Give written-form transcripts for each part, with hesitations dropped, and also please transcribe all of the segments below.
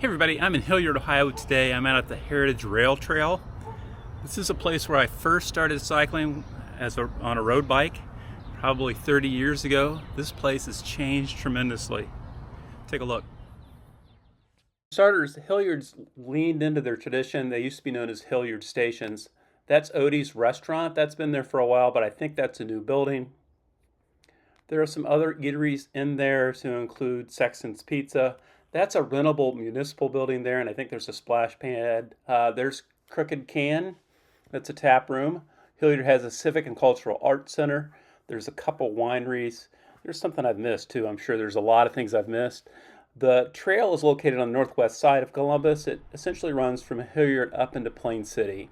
Hey everybody, I'm in Hilliard, Ohio today. I'm out at the Heritage Rail Trail. This is a place where I first started cycling on a road bike probably 30 years ago. This place has changed tremendously. Take a look. For starters, Hilliard's leaned into their tradition. They used to be known as Hilliard Stations. That's Odie's restaurant. That's been there for a while, but I think that's a new building. There are some other eateries in there to include Sexton's Pizza. That's a rentable municipal building there, and I think there's a splash pad. There's Crooked Can. That's a tap room. Hilliard has a civic and cultural arts center. There's a couple wineries. There's something I've missed too. I'm sure there's a lot of things I've missed. The trail is located on the northwest side of Columbus. It essentially runs from Hilliard up into Plain City.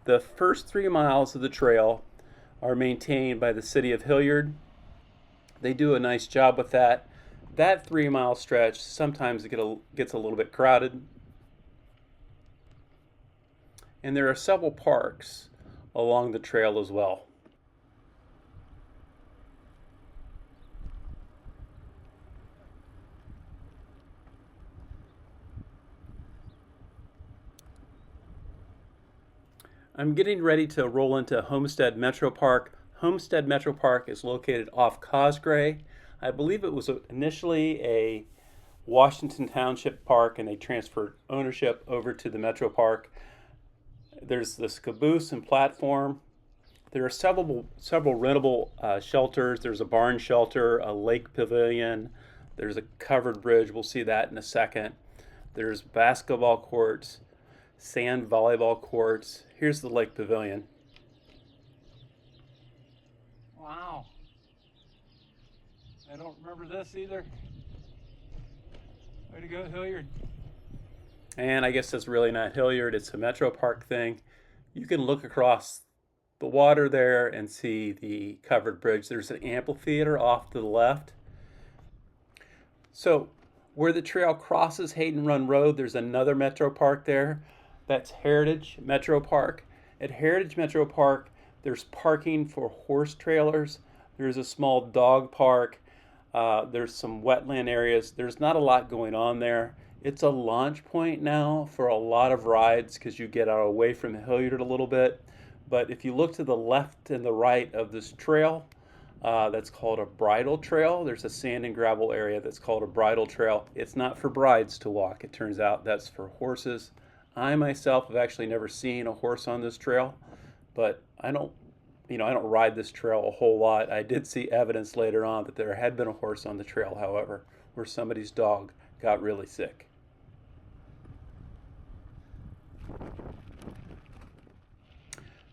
The first 3 miles of the trail are maintained by the city of Hilliard. They do a nice job with that. That 3 mile stretch, sometimes it gets a little bit crowded. And there are several parks along the trail as well. I'm getting ready to roll into Homestead Metro Park. Homestead Metro Park is located off Cosgray. I believe it was initially a Washington Township park, and they transferred ownership over to the Metro Park. There's this caboose and platform. There are several rentable shelters. There's a barn shelter, a lake pavilion. There's a covered bridge. We'll see that in a second. There's basketball courts, sand volleyball courts. Here's the lake pavilion. Wow. I don't remember this either. Way to go, Hilliard. And I guess that's really not Hilliard, it's a Metro Park thing. You can look across the water there and see the covered bridge. There's an amphitheater off to the left. So where the trail crosses Hayden Run Road, there's another Metro Park there. That's Heritage Metro Park. At Heritage Metro Park, there's parking for horse trailers. There's a small dog park. There's some wetland areas. There's not a lot going on there. It's a launch point now for a lot of rides because you get away from Hilliard a little bit. But if you look to the left and the right of this trail, that's called a bridle trail. There's a sand and gravel area that's called a bridle trail. It's not for brides to walk. It turns out that's for horses. I myself have actually never seen a horse on this trail, but I don't ride this trail a whole lot. I did see evidence later on that there had been a horse on the trail, however, where somebody's dog got really sick.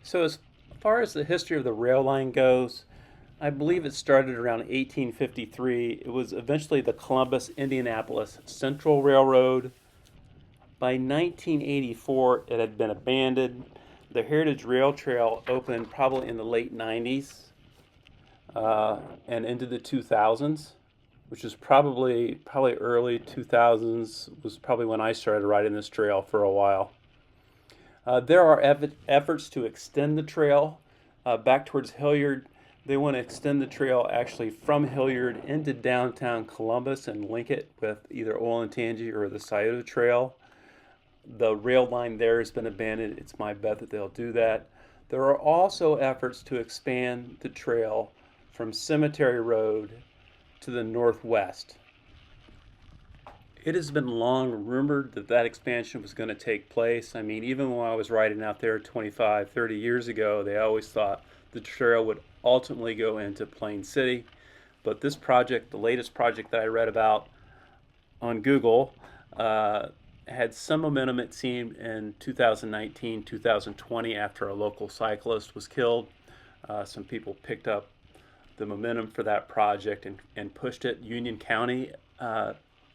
So as far as the history of the rail line goes, I believe it started around 1853. It was eventually the Columbus-Indianapolis Central Railroad. By 1984, it had been abandoned. The Heritage Rail Trail opened probably in the late 90s and into the 2000s, which is probably early 2000s was probably when I started riding this trail for a while. There are efforts to extend the trail back towards Hilliard. They want to extend the trail actually from Hilliard into downtown Columbus and link it with either Olentangy or the Scioto Trail. The rail line there has been abandoned. It's my bet that they'll do that. There are also efforts to expand the trail from Cemetery Road to the northwest. It has been long rumored that that expansion was going to take place. I mean, even when I was riding out there 25, 30 years ago, they always thought the trail would ultimately go into Plain City. But this project, the latest project that I read about on Google, had some momentum, it seemed, in 2019, 2020, after a local cyclist was killed. Some people picked up the momentum for that project and pushed it. Union County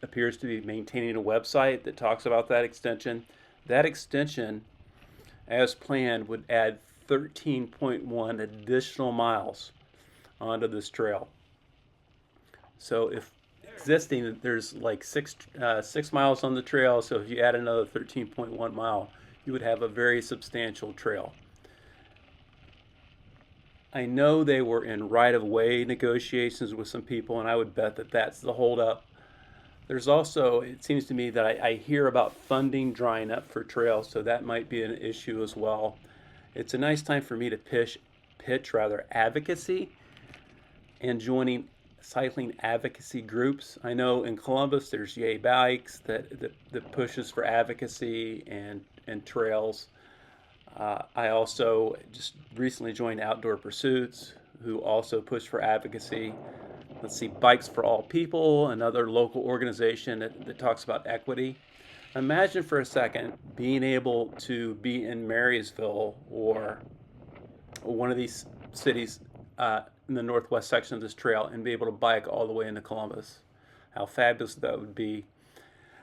appears to be maintaining a website that talks about that extension. That extension, as planned, would add 13.1 additional miles onto this trail. So if existing, there's like 6 miles on the trail, so if you add another 13.1 mile, you would have a very substantial trail. I know they were in right-of-way negotiations with some people, and I would bet that that's the holdup. There's also, it seems to me that I hear about funding drying up for trails, so that might be an issue as well. It's a nice time for me to pitch rather advocacy and joining cycling advocacy groups. I know in Columbus there's Yay Bikes that pushes for advocacy and trails. I also just recently joined Outdoor Pursuits, who also push for advocacy. Let's see, Bikes for All People, another local organization that talks about equity. Imagine for a second being able to be in Marysville or one of these cities in the northwest section of this trail and be able to bike all the way into Columbus. How fabulous that would be.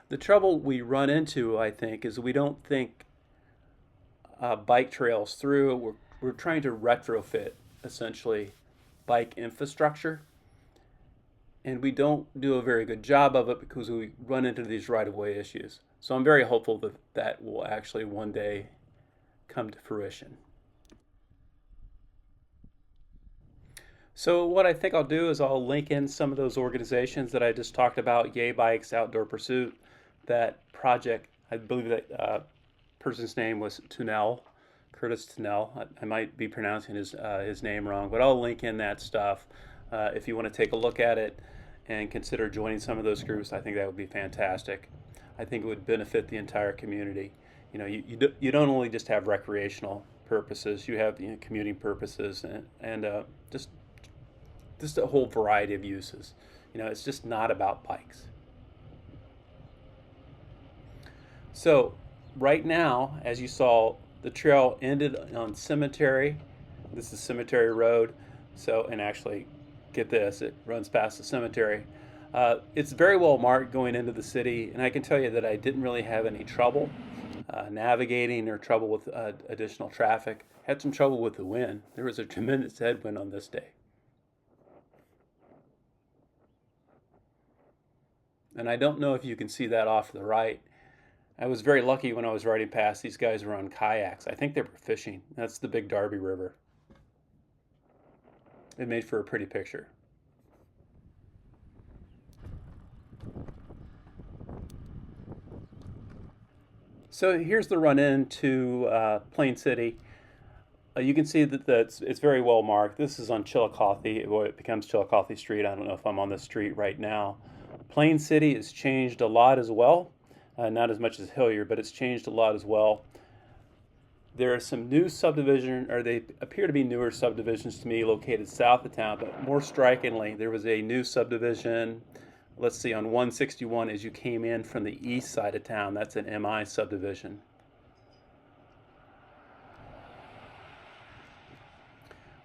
The trouble we run into, I think, is we don't think bike trails through. We're trying to retrofit, essentially, bike infrastructure. And we don't do a very good job of it because we run into these right-of-way issues. So I'm very hopeful that that will actually one day come to fruition. So what I think I'll do is I'll link in some of those organizations that I just talked about, Yay Bikes, Outdoor Pursuit, that project. I believe that person's name was Tunnell, Curtis Tunnell. I might be pronouncing his name wrong, but I'll link in that stuff. If you want to take a look at it and consider joining some of those groups, I think that would be fantastic. I think it would benefit the entire community. You know, you don't only just have recreational purposes, you have commuting purposes and just a whole variety of uses. You know, it's just not about bikes. So right now, as you saw, the trail ended on Cemetery. This is Cemetery Road. So, and actually, get this, it runs past the cemetery. It's very well marked going into the city, and I can tell you that I didn't really have any trouble navigating or trouble with additional traffic. Had some trouble with the wind. There was a tremendous headwind on this day. And I don't know if you can see that off to the right. I was very lucky when I was riding past. These guys were on kayaks. I think they were fishing. That's the Big Darby River. It made for a pretty picture. So here's the run-in to Plain City. You can see that it's very well marked. This is on Chillicothe. It becomes Chillicothe Street. I don't know if I'm on the street right now. Plain City has changed a lot as well. Not as much as Hilliard, but it's changed a lot as well. There are some new subdivision, or they appear to be newer subdivisions to me, located south of town, but more strikingly, there was a new subdivision, let's see, on 161 as you came in from the east side of town. That's an MI subdivision.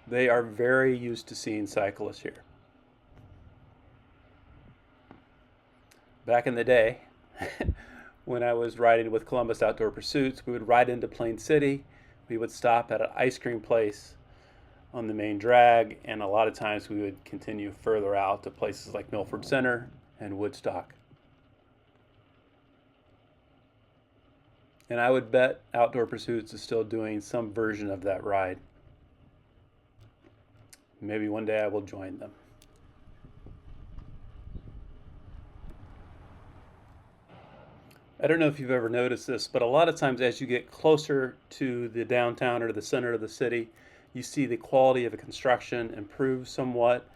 They are very used to seeing cyclists here. Back in the day, when I was riding with Columbus Outdoor Pursuits, we would ride into Plain City. We would stop at an ice cream place on the main drag, and a lot of times we would continue further out to places like Milford Center and Woodstock. And I would bet Outdoor Pursuits is still doing some version of that ride. Maybe one day I will join them. I don't know if you've ever noticed this, but a lot of times as you get closer to the downtown or the center of the city, you see the quality of the construction improve somewhat.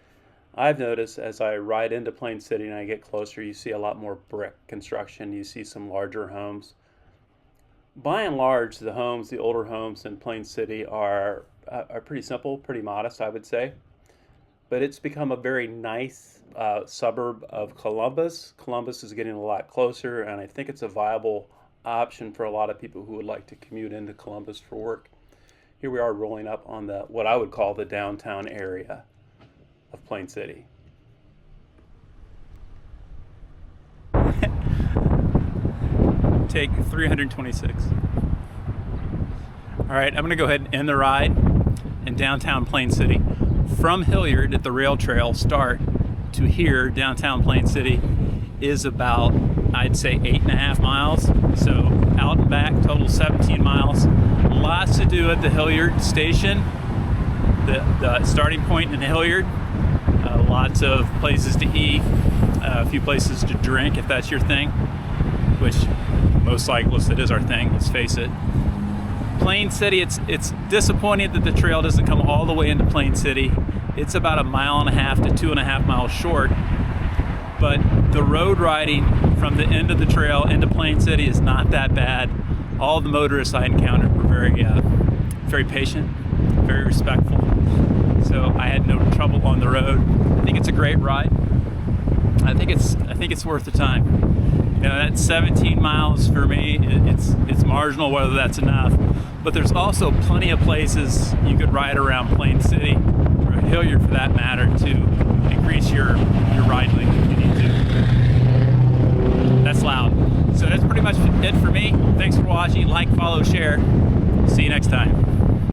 I've noticed as I ride into Plain City and I get closer, you see a lot more brick construction. You see some larger homes. By and large, the homes, the older homes in Plain City are pretty simple, pretty modest, I would say. But it's become a very nice suburb of Columbus. Columbus is getting a lot closer, and I think it's a viable option for a lot of people who would like to commute into Columbus for work. Here we are rolling up on what I would call the downtown area of Plain City. Take 326. All right, I'm going to go ahead and end the ride in downtown Plain City. From Hilliard at the rail trail start to here, downtown Plain City, is about, I'd say, 8.5 miles. So out and back, total 17 miles. Lots to do at the Hilliard station, the starting point in Hilliard. lots of places to eat, a few places to drink if that's your thing, which most cyclists, it is our thing, let's face it. Plain City, it's disappointing that the trail doesn't come all the way into Plain City. It's about 1.5 miles to 2.5 miles short, but the road riding from the end of the trail into Plain City is not that bad. All the motorists I encountered were very patient, very respectful. So I had no trouble on the road. I think it's a great ride. I think it's worth the time. You know, that's 17 miles for me. It's marginal whether that's enough. But there's also plenty of places you could ride around Plain City, or Hilliard for that matter, to increase your ride length if you need to. That's loud. So that's pretty much it for me. Thanks for watching. Like, follow, share. See you next time.